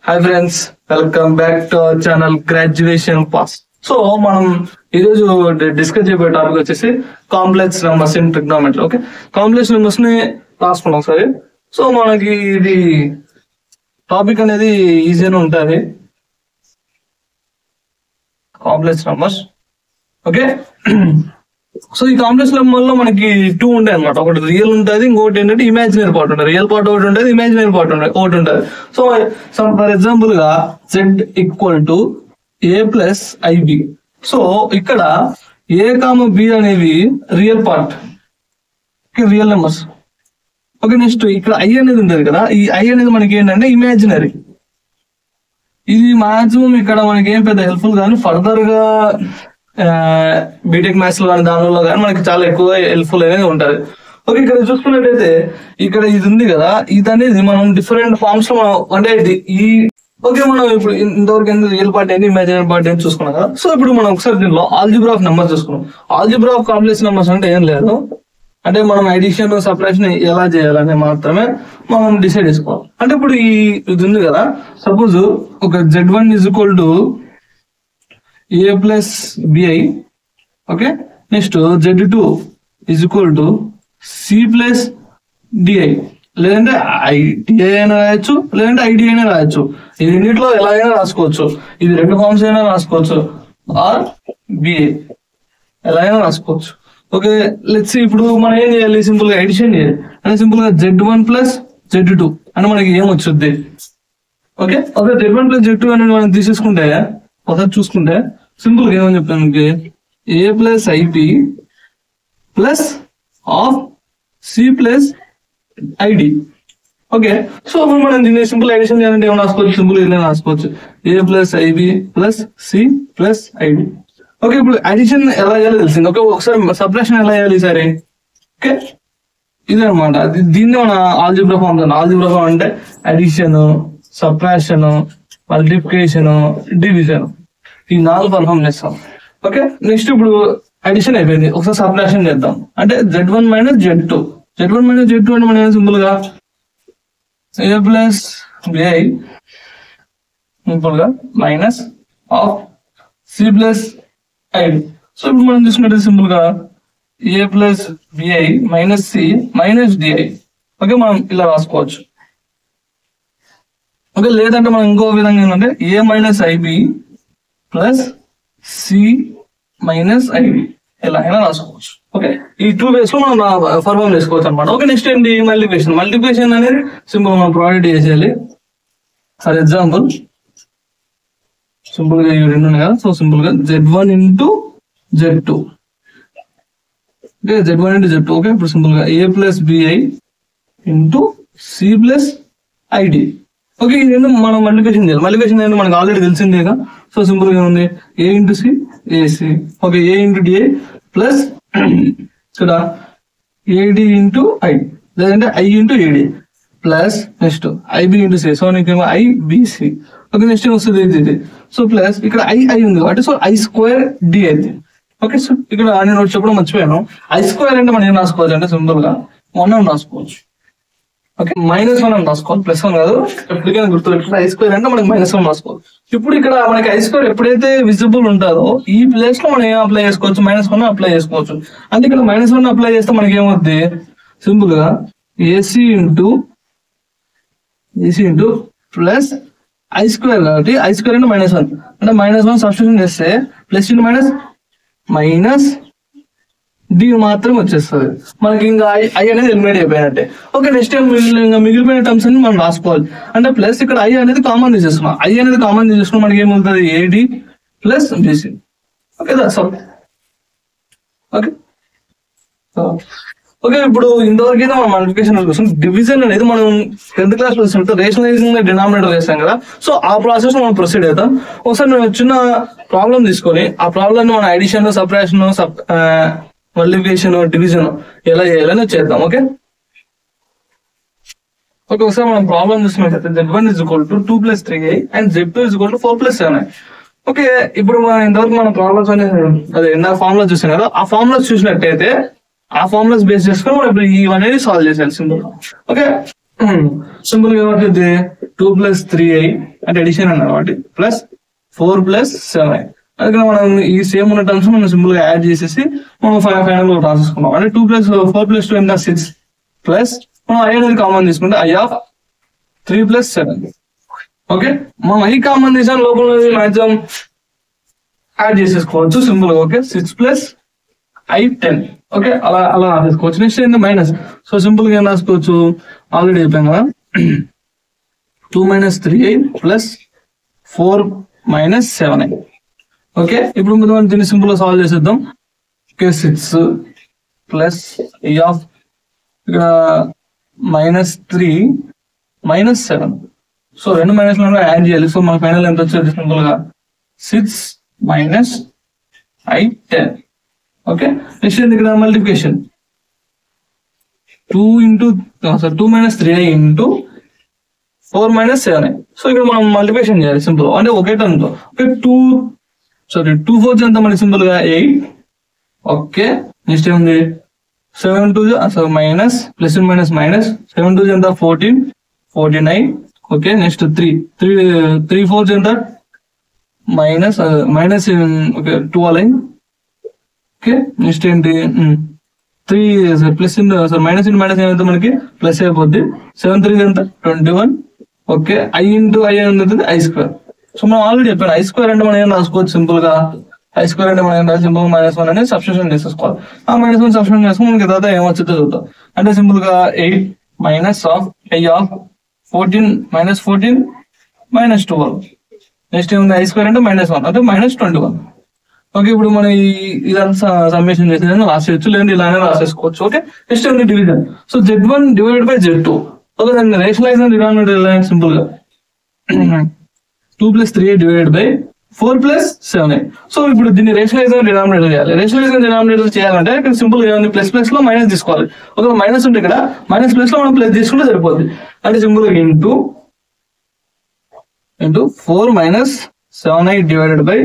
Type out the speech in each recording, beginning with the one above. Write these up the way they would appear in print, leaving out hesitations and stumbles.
Hi friends, welcome back to our channel graduation pass. So మనం ఈరోజు discuss చేయబోయే topic వచ్చేసి complex numbers in trigonometry. Okay, complex numbers ని రాసుకున్నాం సరే. సో మనకి ఇది టాపిక్ అనేది ఈజీగానే ఉంటుంది. Complex numbers okay. సో ఈ కాంప్లెక్స్ నెంబర్ లో మనకి టూ ఉంటాయి అనమాట. ఒకటి రియల్ ఉంటుంది, ఇంకోటి ఏంటంటే ఇమాజినరీ పార్ట్ ఉంటుంది. రియల్ పార్ట్ ఒకటి ఉంటుంది, ఇమాజినరీ పార్ట్ ఒకటి ఉంటుంది. సో ఫర్ ఎగ్జాంపుల్ గా Z equal to A plus IB. So ఇక్కడ A కామ B అనేవి real part, real numbers. Okay, next ఇక్కడ I అనేది ఉంటుంది కదా, ఈ I అనేది మనకి ఏంటంటే ఇమాజినరీ. ఇది మాక్సిమం ఇక్కడ మనకి ఏం పెద్ద హెల్ప్ఫుల్ కానీ ఫర్దర్ గా బీటెక్ మ్యాథ్స్ లో కానీ దానిలో కానీ మనకి చాలా ఎక్కువ హెల్ప్ఫుల్ అనేది ఉంటుంది. ఓకే, ఇక్కడ చూసుకున్నట్టయితే ఇక్కడ ఇది ఉంది కదా, ఇది అనేది మనం డిఫరెంట్ ఫార్మ్స్ లో అంటే ఈ ఓకే మనం ఇప్పుడు ఇంతవరకు ఎందుకు రియల్ పార్ట్ ఏంటి, ఇమాజినరీ పార్ట్ ఏంటి చూసుకున్నాం కదా. సో ఇప్పుడు మనం ఒకసారి దీనిలో ఆల్జిబ్రా ఆఫ్ నెంబర్స్ చూసుకున్నాం. ఆల్జిబ్రా ఆఫ్ కాంప్లెక్స్ నెంబర్స్ అంటే ఏం లేదు, అంటే మనం అడిషన్ సబ్ట్రాక్షన్ ఎలా చేయాలని మాత్రమే మనం డిసైడ్ చేసుకోవాలి. అంటే ఇప్పుడు ఇది ఉంది కదా, సపోజ్ ఒక Z1 is equal to A plus BI. Okay, next Z2 is equal to C plus DI. లేదంటే IDI అయినా రాయొచ్చు, లేదంటే ID అయినా రాయొచ్చు. ఈ రెండింటిలో ఎలా అయినా రాసుకోవచ్చు. ఇది రెండు ఫార్మ్స్ అయినా రాసుకోవచ్చు, ఆర్ BA ఎలా అయినా రాసుకోవచ్చు. ఓకే, లెట్స్ ఇప్పుడు మనం ఏం చేయాలి, సింపుల్ గా ఎడిషన్ చేయాలి. అంటే సింపుల్ గా Z1 ప్లస్ Z2 అంటే మనకి ఏం వచ్చుద్ది. ఓకే, Z1 ప్లస్ Z2 అనేది మనం తీసేసుకుంటే ఒకసారి చూసుకుంటే సింపుల్ గా ఏమని చెప్తాను, A plus IB plus of C plus ID. Okay, so ఇప్పుడు మనం దీన్ని సింపుల్ ఎడిషన్ చేయాలంటే ఏమైనా రాసుకోవచ్చు, సింపుల్ ఏదైనా రాసుకోవచ్చు. A plus IB plus C plus ID. Okay, ఇప్పుడు అడిషన్ ఎలా చేయాలో తెలిసింది. ఓకే, ఒకసారి సబ్ట్రాక్షన్ ఎలా చేయాలి సరే. ఓకే, ఇదనమాట దీన్ని మన ఆల్జిబ్రా ఫార్మ్. ఆల్జిబ్రా ఫార్మ్ అంటే అడిషన్, సబ్ట్రాక్షన్, మల్టిప్లికేషన్, డివిజన్, ఈ 4 పర్ఫార్మ్ చేస్తాం. ఓకే, నెక్స్ట్ ఇప్పుడు అడిషన్ అయిపోయింది, ఒకసారి సబ్ట్రాక్షన్ చేద్దాం. అంటే Z1 minus Z2. Z1 minus Z2 అంటే మనం సింపుల్ గా A ప్లస్ BI సింపుల్ గా minus of C plus ID. So ఇప్పుడు మనం చూసుకుంటే సింపుల్ గా A plus BI minus C minus DI. Okay, మనం ఇలా రాసుకోవచ్చు. ఓకే, లేదంటే మనం ఇంకో విధంగా ఏంటంటే A minus IB plus C minus IB ఎలా అయినా రాసుకోవచ్చు. ఓకే, ఈ 2 వేస్ లో మనం పర్ఫార్మ్ చేసుకోవచ్చు అనమాట. ఓకే, నెక్స్ట్ ఏంటి మల్టిప్లికేషన్. మల్టిప్లికేషన్ అనేది సింపుల్ మనం ప్రొవైడ్ చేసేయాలి. ఫర్ ఎగ్జాంపుల్ సింపుల్ గా ఇవి రెండు ఉన్నాయి కదా, సో సింపుల్ గా Z1 into Z2. Okay, Z1 into Z2. Okay, ఇప్పుడు సింపుల్ గా A plus BI into C plus ID. Okay, ఇది రెండు మనం మల్టిప్లికేషన్ చేయాలి. మల్టిప్లికేషన్ అనేది మనకు ఆల్రెడీ తెలిసిందేగా. సో సింపుల్ గా ఉంది A into C AC. Okay, A into DA plus ఇక్కడ AD ఇంటూ I, లేదంటే I into AD plus next IB into C. So నీకేమో IBC. ఓకే, నెక్స్ట్ వస్తుంది ఇది. సో ప్లస్ ఇక్కడ I ఉంది కాబట్టి సో I స్క్వేర్ D అయితే. Okay, so ఇక్కడ నేను చెప్పడం మర్చిపోయాను. I స్క్వేర్ అంటే మనం ఏం రాసుకోవచ్చు అంటే సింపుల్ గా 1 అని రాసుకోవచ్చు. ఓకే, -1 అని రాసుకోవాలి, +1 కాదు. ఎప్పటికైనా గుర్తుపెట్టుకుంటే I స్క్వేర్ అంటే మనకి -1 రాసుకోవాలి. ఇప్పుడు ఇక్కడ మనకి I స్క్వేర్ ఎప్పుడైతే విజిబుల్ ఉంటుందో ఈ ప్లేస్ లో మనం ఏం అప్లై చేసుకోవచ్చు, -1 అప్లై చేసుకోవచ్చు. అంటే ఇక్కడ -1 అప్లై చేస్తే మనకి ఏమవుద్ది, సింపుల్ గా AC into plus I square కాబట్టి I స్క్వేర్ అంటే -1 అంటే -1 సబ్స్టిట్యూషన్ చేస్తే ప్లస్ ఇంటూ మైనస్ D మాత్రం వచ్చేస్తుంది మనకి. ఇంకా I అనేది ఎలిమినేట్ అయిపోయినట్టే. ఓకే, నెక్స్ట్ మిగిలిపోయిన టర్మ్స్ అన్ని మనం రాసుకోవాలి. అంటే ప్లస్ ఇక్కడ I అనేది కామన్ తీసేసుకున్నాం. I అనేది కామన్ తీసేసుకున్నాం మనకి ఏమవుతుంది, AD plus BC. Okay, that's all. Okay, okay, ఇప్పుడు ఇంతవరకు అయితే మనం మల్టిప్లికేషన్ కోసం డివిజన్ అనేది మనం 10th క్లాస్ లో చూస్తుంటే రేషనలైజింగ్ డినామినేటర్ చేస్తాం కదా. సో ఆ ప్రాసెస్ మనం ప్రొసీడ్ అవుతాం. ఒకసారి నేను చిన్న ప్రాబ్లం తీసుకొని ఆ ప్రాబ్లమ్ మనం అడిషన్, సబ్ట్రాక్షన్, మల్టిప్లికేషన్, డివిజన్ ఎలా చేయాలని చేద్దాం. ఓకే, ఒకసారి మనం ప్రాబ్లం చూసినట్లయితే Z1 is equal to 2 plus 3i and Z2 is equal to 4 plus 7i. Okay, ఇప్పుడు మనం ఇంతవరకు మన ప్రాబ్లమ్స్ అనేది అదే నా ఫార్ములా చూసాం కదా, ఆ ఫార్ములాస్ చూసినట్టయితే ఆ ఫార్ములాస్ బేస్ చేసుకొని మనం ఇప్పుడు ఇవన్నీ సాల్వ్ చేసేయాలి సింపుల్. ఓకే, సింపుల్ గా ఏమవుతుంది 2 + 3i అంటే అడిషన్ అన్నమాట ప్లస్ 4 + 7i. అందుకని మనం ఈ సేమ్ ఉన్న టర్మ్స్ మనం సింపుల్ గా యాడ్ చేసేసి మనం ఫైనల్ రాసేసుకున్నాం. అంటే 2 + 4 + 2 ఎంత 6 ప్లస్ మనం i అనేది కామన్ తీసుకుంటే i of 3 + 7. ఓకే మనం i కామన్ తీసాం లోపల మాక్సిమం యాడ్ చేసేసుకోవచ్చు సింపుల్ గా. Okay 6 + i 10. ఓకే అలా రాసేసుకోవచ్చు. నెక్స్ట్ ఏంటి మైనస్. సో సింపుల్ గా ఏం రాసుకోవచ్చు ఆల్రెడీ అయిపోయాం కదా 2 - 3i + 4 - 7i. ఓకే ఇప్పుడు మనం దీన్ని సింపుల్ గా సాల్వ్ చేసేద్దాం. ఓకే 6 ప్లస్ i ఆఫ్ ఇక్కడ -3 - 7. సో రెండు మైనస్ యాడ్ చేయాలి. సో మన ఫైనల్ ఎంత వచ్చేది సింపుల్ గా 6 - i 10. ఓకే నెక్స్ట్ ఏంటి ఇక్కడ multiplication 2 - 3i into 4 - 7i. So ఇక్కడ మనం మల్టిప్లికేషన్ చేయాలి సింపుల్ అంటే ఒకే టర్మ్ తో. ఓకే 2 4 ఎంత మనకి సింపుల్ గా 8. ఓకే నెక్స్ట్ ఏముంది 7 2 మైనస్ ప్లస్ మైనస్ మైనస్ 7 2 ఎంత 14 14i. ఓకే నెక్స్ట్ 3 4 ఎంత minus okay 12i. Okay next ఏంటి 3 ప్లస్ మైనస్ ఇంటూ మైనస్ ఏమైతే మనకి ప్లస్ అయిపోద్ది. 7 3 ఎంత 21. ఓకే i ఇంటూ i అనేది i². సో మనం ఆల్రెడీ చెప్పాను i² అంటే మనం ఏం రాసుకోవచ్చు సింపుల్ గా i² అంటే మనం ఏం రాసి సింపుల్ -1 అనేది సబ్స్టిట్యూషన్ చేసేసుకోవాలి. ఆ -1 సబ్స్టిట్యూషన్ చేసుకుని మనకి తర్వాత ఏమొచ్చిందో చూద్దాం. అంటే సింపుల్ గా 8 minus of i of 14 -14 -12. Next ఏముంది i² అంటే -1 అంటే -21. ఓకే ఇప్పుడు మనం ఇదంతా సమ్మేషన్ చేసి రాసేయచ్చు లేదంటే ఇలానే రాసేసుకోవచ్చు. ఓకే నెక్స్ట్ ఉంది division. So Z1 / Z2. Okay దాన్ని రేషనలైజ్ డినామినేటర్ సింపుల్ గా 2 + 3i / 4 + 7i. సో ఇప్పుడు దీన్ని రేషనలైజ్ డినామినేటర్ చేయాలి. రేషనలైజ్ డినామినేటర్ చేయాలంటే ఇక్కడ సింపుల్ గా ప్లస్ ప్లస్ లో మైనస్ తీసుకోవాలి. ఒక మైనస్ ఉంటే ఇక్కడ మైనస్ ప్లస్ లో మనం ప్లస్ తీసుకుంటే సరిపోద్ది. అంటే సింపుల్ గా ఇంటూ 4 - 7i /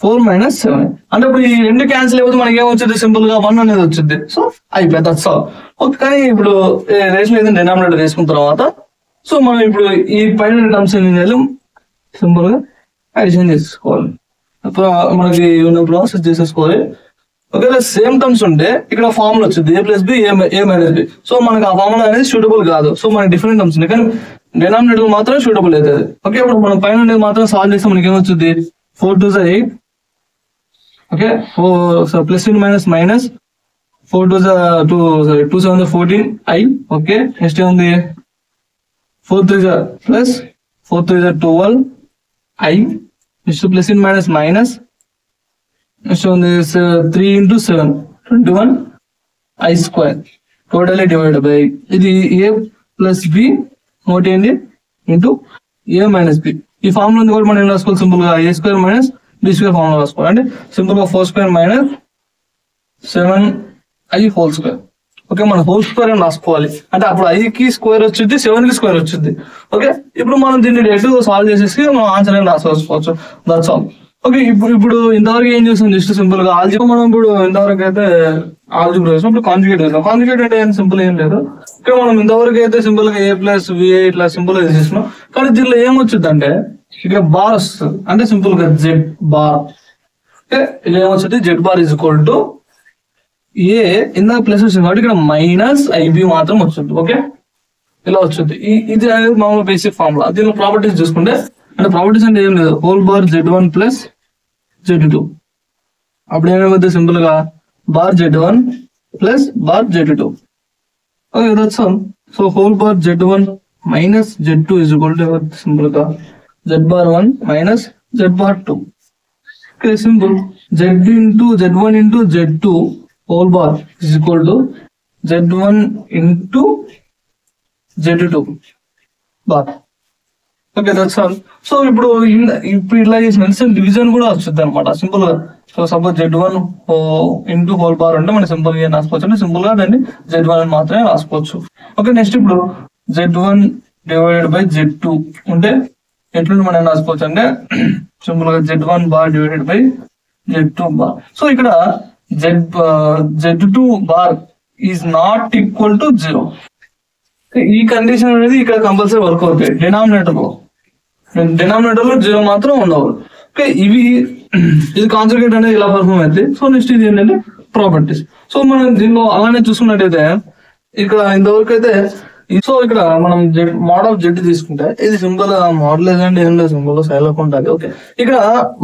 4 - 7i. అంటే ఇప్పుడు ఈ రెండు క్యాన్సిల్ అయిపోతే మనకి ఏమొచ్చింది సింపుల్ గా 1 అనేది వచ్చింది. సో అయిపోయింది దట్స్ ఆల్. ఓకే కానీ ఇప్పుడు రేషనలైజ్ డినామినేటర్ తీసుకున్న తర్వాత సో మనం ఇప్పుడు ఈ పైన టర్మ్స్ ఏం చేయాలి సింపుల్ గా అడిషన్ చేసుకోవాలి. మనకి ఉన్న ప్రాసెస్ చేసేసుకోవాలి. ఒకవేళ సేమ్ టర్మ్స్ ఉంటే ఇక్కడ ఫార్ములా వచ్చింది a + b a - b. So మనకి ఆ ఫార్ములా అనేది సూటబుల్ కాదు. సో మనకి డిఫరెంట్ టర్మ్స్ ఉన్నాయి కానీ డినామినేటర్ మాత్రం సూటబుల్ అవుతుంది. ఓకే ఇప్పుడు మనం పైన ఉండేది మాత్రం సాల్వ్ చేస్తే మనకి ఏమొచ్చింది 4 2 8. Okay plus minus minus 4 2 2 7 14i. Okay next ఏముంది 4 3 plus 4 3 12i. Next plus minus minus next ఉంది 3 × 7 21i² టోటల్లీ డివైడ్ బై ఇది a + b నోట్ ఏంటి ఇంటూ a - b. ఈ ఫార్ములా ఉంది కూడా మనం ఏం రాసుకోవాలి సింపుల్ గా a² - b² ఫార్ములా రాసుకోవాలి. అంటే సింపుల్ గా 4² - 7i². ఓకే మన హోల్² అని రాసుకోవాలి. అంటే అప్పుడు i కి స్క్వేర్ వచ్చింది 7 కి స్క్వేర్ వచ్చింది. ఓకే ఇప్పుడు మనం దీన్ని డైరెక్ట్ సాల్వ్ చేసేసి మనం ఆన్సర్ అని రాసుకోవచ్చు. That's all. ఓకే ఇప్పుడు ఇంతవరకు ఏం చేస్తాం జస్ట్ సింపుల్ గా ఆల్జిబ్రా. మనం ఇప్పుడు ఇంతవరకు అయితే ఆల్జిబ్రా చేస్తాం. ఇప్పుడు కాంజుగేట్ చేస్తాం. కాంజుగేట్ అంటే ఏం సింపుల్ ఏం లేదు. ఓకే మనం ఇంతవరకు అయితే సింపుల్ గా a + va ఇట్లా సింపుల్ గా చేసినాం. కానీ దీనిలో ఏమొచ్చింది అంటే ఇక్కడ బార్ వస్తుంది. అంటే సింపుల్ గా z బార్. ఓకే ఇలా ఏమొచ్చింది z బార్ = ఏ ఇందాక ప్లస్ వచ్చింది కాబట్టి ఇక్కడ -ib మాత్రం వచ్చింది. ఓకే ఇలా వచ్చింది. ఇది అనేది మామూలు బేసిక్ ఫార్ములా. దీనిలో ప్రాపర్టీస్ చూసుకుంటే అంటే ప్రాపర్టీస్ అంటే ఏం లేదు హోల్ బార్ z1 + z2. అప్పుడు ఏమవుతుంది సింపుల్ గా bar z1 + bar z2. Okay that's all. So whole bar z1 - z2 = simple గా z bar 1 - z bar 2. Okay simple z1 × z2 whole bar = z1 × z2 bar. Okay that's all. So ఇప్పుడు ఇట్లా చేసిన division కూడా వచ్చింది అనమాట simple గా. So suppose z1 × whole bar అంటే మనం సింపుల్ గా రాసుకోవచ్చు. అంటే సింపుల్ గా దాన్ని z1 అని మాత్రమే రాసుకోవచ్చు. ఓకే నెక్స్ట్ ఇప్పుడు z1 / z2 ఉంటే ఎట్లుండి మనం రాసుకోవచ్చు అంటే సింపుల్ గా z1 bar / z2 bar. So ఇక్కడ z2 bar is not equal to 0. ఈ కండిషన్ అనేది ఇక్కడ కంపల్సరీ వర్క్ అవుతాయి. డినామినేటర్ లో 0 మాత్రం ఉండవు. ఓకే, ఇది కాన్జుగేట్ అనేది ఇలా పర్ఫార్మ్ అవుతుంది. సో నెక్స్ట్ ఇది ఏంటంటే ప్రాపర్టీస్. సో మనం దీనిలో అలానే చూసుకున్నట్టయితే ఇక్కడ ఇంతవరకు అయితే సో ఇక్కడ మనం మోడ్ ఆఫ్ జెడ్ తీసుకుంటే ఇది సింపుల్ మోడల్ ఏదంటే ఏం లేదు, సింపుల్ సైలెంట్ ఉంటుంది. ఓకే, ఇక్కడ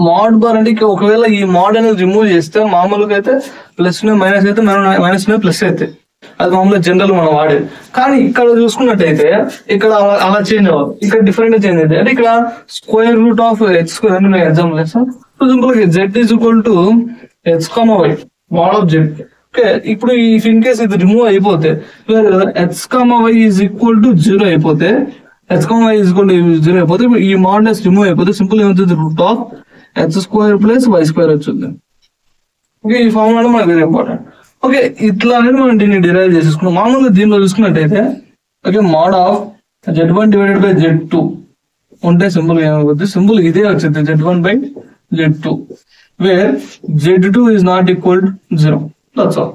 మోడ్ బార్ అంటే ఒకవేళ ఈ మోడ్ అనేది రిమూవ్ చేస్తే మామూలుగా అయితే ప్లస్ మైనస్ అయితే మైనస్ ప్లస్ అయితే అది మామూలుగా జనరల్ మనం వాడేది. కానీ ఇక్కడ చూసుకున్నట్టయితే ఇక్కడ అలా చేంజ్ అవ్వదు, ఇక్కడ డిఫరెంట్ చేంజ్ అయితే అంటే ఇక్కడ square root of H square example చేస్తాం. సో సింపుల్ గా Z is equal to H comma Y mod of Z. Okay, ఇప్పుడు ఇఫ్ ఇన్ కేస్ ఇది రిమూవ్ అయిపోతే H comma Y is equal to 0 అయిపోతే H comma Y is equal to 0 అయిపోతే ఇప్పుడు ఈ modulus remove అయిపోతే simple ఏమవుతుంది, root of H square plus Y square వచ్చింది. ఓకే, ఈ ఫార్ములా మనకు వెరీ ఇంపార్టెంట్. ఓకే, ఇట్లా అనేది మనం దీన్ని డిరైవ్ చేసేసుకున్నాం. మామూలుగా దీనిలో చూసుకున్నట్టయితే okay mod of Z1 divided by Z2 ఉంటే సింపుల్ ఏమైపోతుంది, సింపుల్ ఇదే వచ్చింది Z1 by Z2 where Z2 is not equal to 0. That's all.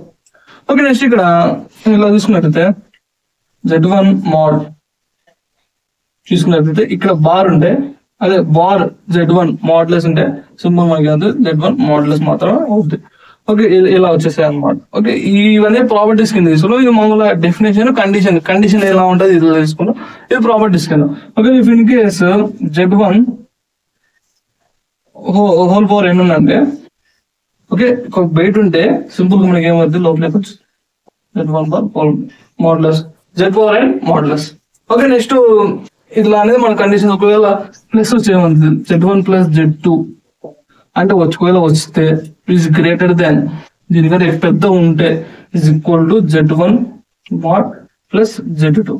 Okay, next ఇక్కడ ఇలా చూసుకున్నట్టయితే Z1 మోడ్ చూసుకున్నట్టయితే ఇక్కడ బార్ ఉంటే అదే బార్ Z1 మోడ్లెస్ ఉంటే సింపుల్ మనకి Z1 మోడ్లెస్ మాత్రమే అవుతుంది. ఓకే, ఇలా వచ్చేసాయి అనమాట. ఓకే, ఇవన్నీ ప్రాపర్టీస్ కింద తీసుకున్నాం. ఇది మామూలుగా డెఫినేషన్ కండిషన్ ఎలా ఉంటుంది ఇది తీసుకున్నాం. ఇది ప్రాపర్టీస్ కింద. Okay, if in case Z1 whole power ఎన్ని ఉందంటే ఓకే బయట ఉంటే సింపుల్ గా మనకి ఏమవుతుంది లోపలికి వచ్చి Z1 power whole modulus Z power and modulus. Okay, next ఇట్లా అనేది మన కండిషన్ ఒకవేళ ప్లస్ వచ్చేయమంది Z1 ప్లస్ Z2 అంటే ఒకవేళ వస్తే ఈజ్ గ్రేటర్ దాన్ దీనికంటే పెద్ద ఉంటే is equal to Z1 mode plus Z2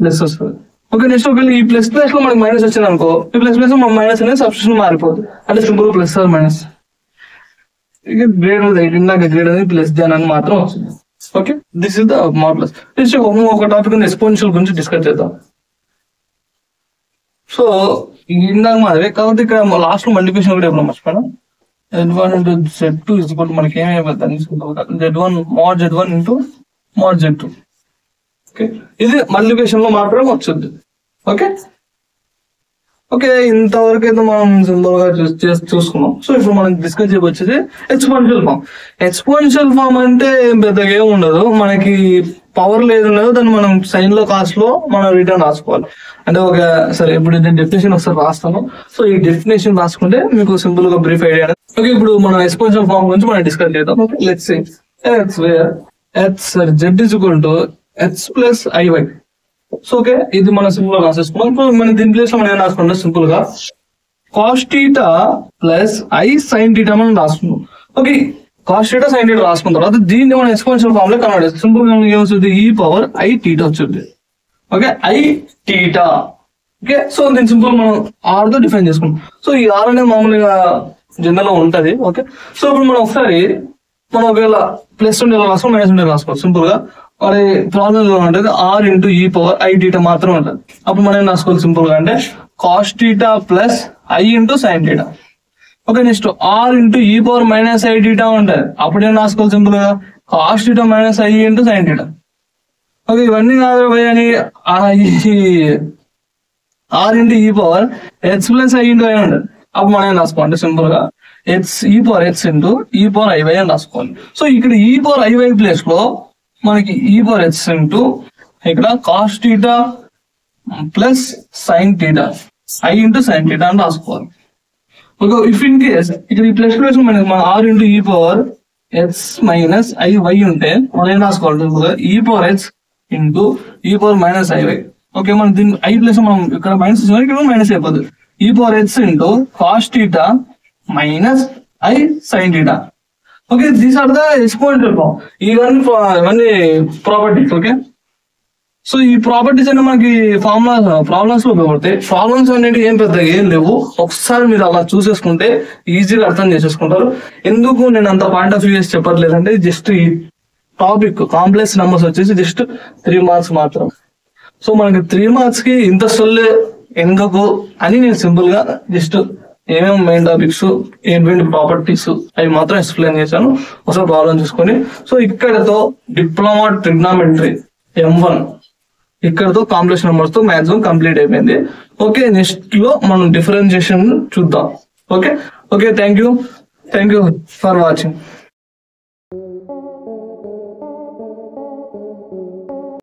plus వస్తుంది. ఓకే, నెక్స్ట్ ఒకవేళ ఈ ప్లస్ ప్లస్ లో మనకి మైనస్ వచ్చింది అనుకో, ఈ ప్లస్ ప్లస్ మన మైనస్ అనేది సబ్స్టిట్యూషన్ మారిపోతుంది. అంటే simple plus or minus greater ఇందాక గ్రేటర్ అనేది ప్లస్ దాన్ అని మాత్రం వస్తుంది. Okay, this is the mod plus. Next ఒక టాపిక్ ఎక్స్పోనెన్షియల్ గురించి డిస్కస్ చేద్దాం. సో ఇందాక మాదిరి కాబట్టి ఇక్కడ లాస్ట్ లో మల్టిప్లికేషన్ కూడా ఎప్పుడు మర్చిపోయినా Z1 into Z2 is equal to మనకి ఏమైపోతుంది Z1 mode Z1 into mode Z2. Okay, ఇది మల్టిప్లికేషన్ లో మాత్రమే వచ్చింది. ఓకే ఓకే ఇంతవరకు అయితే మనం సింపుల్ గా చూసుకున్నాం. సో ఇప్పుడు మనం డిస్కస్ చేయవచ్చేది ఎక్స్పోనెన్షియల్ ఫామ్. ఎక్స్పోనెన్షియల్ ఫామ్ అంటే పెద్దగా ఏమి ఉండదు, మనకి పవర్ లేదు ఉండదు, దాన్ని మనం సైన్ లో కాస్ట్ లో మనం రిటర్న్ రాసుకోవాలి. అంటే ఒక సరే ఇప్పుడు నేను డెఫినేషన్ ఒకసారి రాస్తాను. సో ఈ డెఫినేషన్ రాసుకుంటే మీకు సింపుల్ గా బ్రీఫ్ ఐడియా. ఓకే, ఇప్పుడు మనం ఎక్స్పోనెన్షియల్ ఫామ్ గురించి మనం డిస్కస్ చేద్దాం. Okay, let's say Z is equal to H plus IY. So okay, ఇది మనం సింపుల్ గా రాసేసుకున్నాం. ఇప్పుడు మనం దీని ప్లేస్ లో మనం ఏం రాసుకుంటాం, సింపుల్ గా cos theta plus I sine theta మనం రాసుకున్నాం. Okay, cos theta sine theta రాసుకున్న తర్వాత దీన్ని మనం ఎక్స్పోనెన్షియల్ ఫామ్ లో కన్వర్ట్ చేస్తాం. సింపుల్ గా ఏమొస్తుంది, ఈ పవర్ I థీటా వచ్చింది. Okay, I theta. Okay, so దీని సింపుల్ మనం R తో డిఫైన్ చేసుకున్నాం. సో ఈ R అనేది మామూలుగా జనరల్ లో ఉంటది. ఓకే, సో ఇప్పుడు మనం ఒకసారి మనం ఒకవేళ ప్లస్ ఉండే రాసుకోవాలి మైనస్ ఉండే రాసుకోవాలి. సింపుల్ గా మరి ప్రాబ్లం ఉంటుంది R ఇంటూ ఈ పవర్ I థీటా మాత్రం ఉంటుంది. అప్పుడు మనం ఏం రాసుకోవాలి సింపుల్ గా అంటే cos theta plus I into sine theta. Okay, next R into ఈ పవర్ మైనస్ I థీటా ఉంటుంది. అప్పుడు ఏం రాసుకోవాలి సింపుల్ గా cos theta minus I into sine theta. Okay, ఇవన్నీ కాదు అని R ఇంటూ ఈ power H plus I into I ఉంటుంది. అప్పుడు మనం ఏం రాసుకోవాలి సింపుల్ గా ఈ పవర్ H ఇంటూ ఈ పవర్ IY అని రాసుకోవాలి. సో ఇక్కడ ఈ పవర్ IY ప్లేస్ లో మనకి ఈ పవర్ H ఇంటూ ఇక్కడ cos theta plus sine theta I into sine theta అని రాసుకోవాలి. ఓకే, ఇఫ్ ఇన్ కేస్ ఇక్కడ ఈ ప్లస్ ప్లేస్ మనకి మన R ఇంటూ ఈ పవర్ H మైనస్ IY ఉంటే మనం ఏం రాసుకోవాలి ఈ పవర్ H ఇంటూ ఈ పవర్ మైనస్ IY. ఓకే, మనం దీన్ని I ప్లస్ మనం ఇక్కడ మైనస్ ఇక్కడ మైనస్ అయిపోతుంది. ఈ power H into cos theta minus I sine theta. Okay, these are the exponential form. ఇవన్నీ ప్రాపర్టీస్. ఓకే, సో ఈ ప్రాపర్టీస్ అనే మనకి ప్రాబ్లమ్స్ లో ఉపయోగపడతాయి. ప్రాబ్లమ్స్ అనేది ఏం పెద్దగా ఏం లేవు, ఒకసారి మీరు అలా చూసేసుకుంటే ఈజీగా అర్థం చేసేసుకుంటారు. ఎందుకు నేను అంత పాయింట్ ఆఫ్ వ్యూ చేసి చెప్పట్లేదంటే జస్ట్ ఈ టాపిక్ కాంప్లెక్స్ నెంబర్స్ వచ్చేసి జస్ట్ 3 మార్క్స్ మాత్రం. సో మనకి 3 మార్క్స్ కి ఇంత సొల్లే ఎందుకు అని నేను సింపుల్ గా జస్ట్ ఏమేమి మెయిన్ టాపిక్స్ ఏంటి ప్రాపర్టీస్ అవి మాత్రం ఎక్స్ప్లెయిన్ చేశాను. ఒకసారి ప్రాబ్లం చూసుకొని. సో ఇక్కడతో డిప్లొమా ట్రిగ్నామెట్రీ m1 ఇక్కడతో కాంప్లెక్స్ నెంబర్స్ తో మాక్సిమం కంప్లీట్ అయిపోయింది. ఓకే, నెక్స్ట్ లో మనం డిఫరెన్షియేషన్ చూద్దాం. Okay thank you for watching.